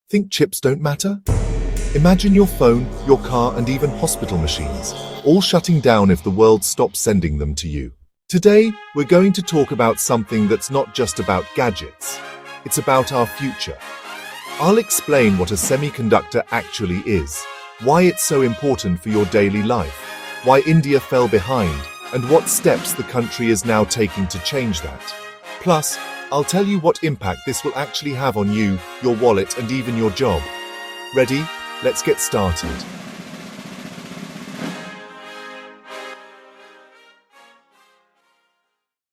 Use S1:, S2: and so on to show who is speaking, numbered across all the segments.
S1: Think chips don't matter? Imagine your phone, your car, and even hospital machines, all shutting down if the world stops sending them to you. Today, we're going to talk about something that's not just about gadgets. It's about our future. I'll explain what a semiconductor actually is, why it's so important for your daily life, why India fell behind, and what steps the country is now taking to change that. Plus, I'll tell you what impact this will actually have on you, your wallet, and even your job. Ready? Let's get started.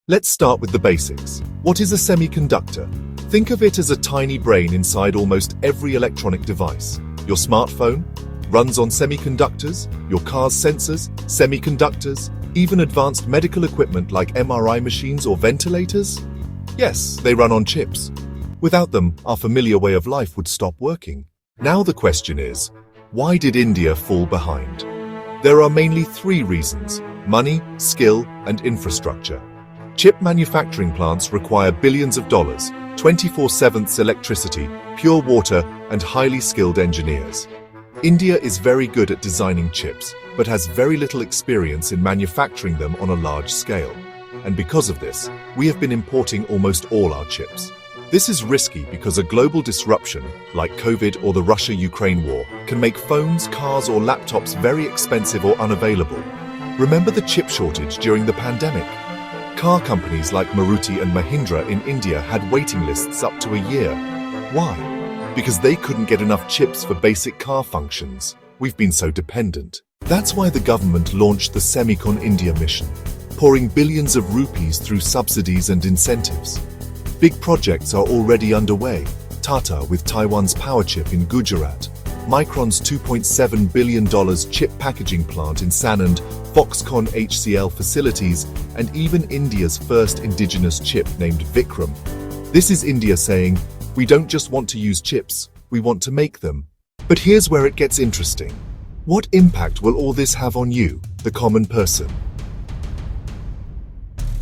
S1: Let's start with the basics. What is a semiconductor? Think of it as a tiny brain inside almost every electronic device. Your smartphone runs on semiconductors, your car's sensors, semiconductors, even advanced medical equipment like MRI machines or ventilators? Yes, they run on chips. Without them, our familiar way of life would stop working. Now the question is, why did India fall behind? There are mainly three reasons: money, skill, and infrastructure. Chip manufacturing plants require billions of dollars, 24/7 electricity, pure water, and highly skilled engineers. India is very good at designing chips, but has very little experience in manufacturing them on a large scale. And because of this, we have been importing almost all our chips. This is risky because a global disruption, like COVID or the Russia-Ukraine war, can make phones, cars, or laptops very expensive or unavailable. Remember the chip shortage during the pandemic? Car companies like Maruti and Mahindra in India had waiting lists up to a year. Why? Because they couldn't get enough chips for basic car functions. We've been so dependent. That's why the government launched the Semicon India Mission, pouring billions of rupees through subsidies and incentives. Big projects are already underway. Tata with Taiwan's power chip in Gujarat, Micron's $2.7 billion chip packaging plant in Sanand, Foxconn HCL facilities, and even India's first indigenous chip named Vikram. This is India saying, we don't just want to use chips, we want to make them. But here's where it gets interesting. What impact will all this have on you, the common person?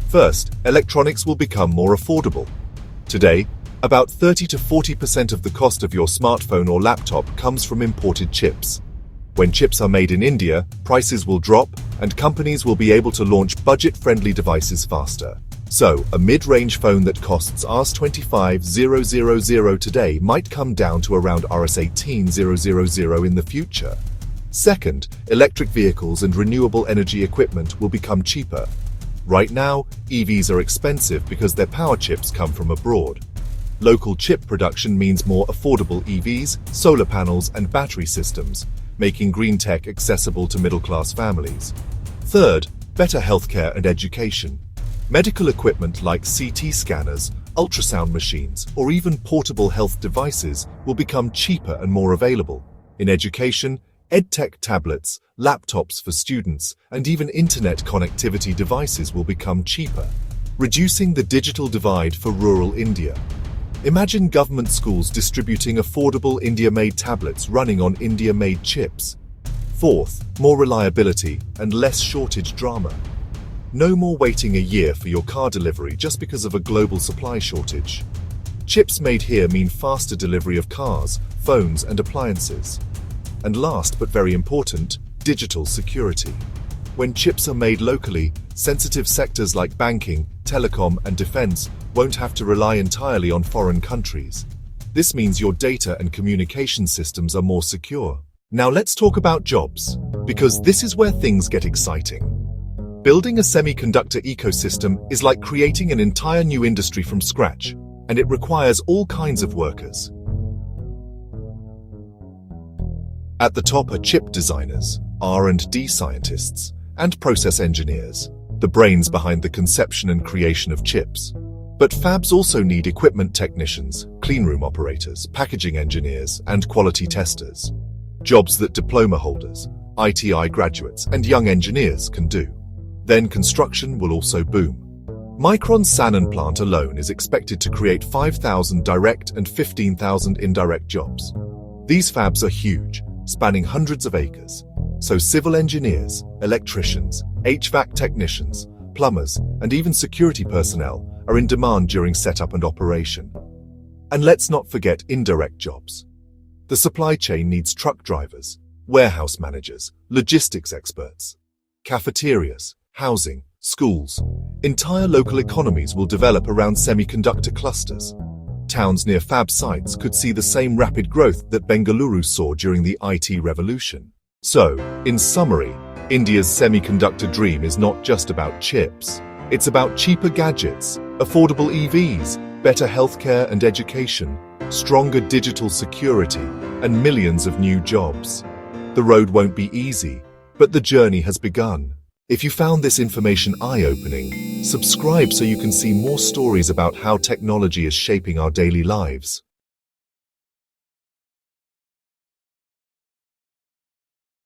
S1: First, electronics will become more affordable. Today, about 30 to 40% of the cost of your smartphone or laptop comes from imported chips. When chips are made in India, prices will drop and companies will be able to launch budget-friendly devices faster. So, a mid-range phone that costs Rs 25,000 today might come down to around Rs 18,000 in the future. Second, electric vehicles and renewable energy equipment will become cheaper. Right now, EVs are expensive because their power chips come from abroad. Local chip production means more affordable EVs, solar panels, and battery systems, making green tech accessible to middle-class families. Third, better healthcare and education. Medical equipment like CT scanners, ultrasound machines, or even portable health devices will become cheaper and more available. In education, EdTech tablets, laptops for students, and even internet connectivity devices will become cheaper, reducing the digital divide for rural India. Imagine government schools distributing affordable India-made tablets running on India-made chips. Fourth, more reliability and less shortage drama. No more waiting a year for your car delivery just because of a global supply shortage. Chips made here mean faster delivery of cars, phones, and appliances. And last but very important, digital security. When chips are made locally, sensitive sectors like banking, telecom, and defense won't have to rely entirely on foreign countries. This means your data and communication systems are more secure. Now let's talk about jobs, because this is where things get exciting. Building a semiconductor ecosystem is like creating an entire new industry from scratch, and it requires all kinds of workers. At the top are chip designers, R&D scientists, and process engineers, the brains behind the conception and creation of chips. But fabs also need equipment technicians, cleanroom operators, packaging engineers, and quality testers. Jobs that diploma holders, ITI graduates, and young engineers can do. Then construction will also boom. Micron's Sanand plant alone is expected to create 5,000 direct and 15,000 indirect jobs. These fabs are huge, spanning hundreds of acres. So civil engineers, electricians, HVAC technicians, plumbers, and even security personnel are in demand during setup and operation. And let's not forget indirect jobs. The supply chain needs truck drivers, warehouse managers, logistics experts, cafeterias, housing, schools. Entire local economies will develop around semiconductor clusters. Towns near fab sites could see the same rapid growth that Bengaluru saw during the IT revolution. So, in summary, India's semiconductor dream is not just about chips. It's about cheaper gadgets, affordable EVs, better healthcare and education, stronger digital security, and millions of new jobs. The road won't be easy, but the journey has begun. If you found this information eye-opening, subscribe so you can see more stories about how technology is shaping our daily lives.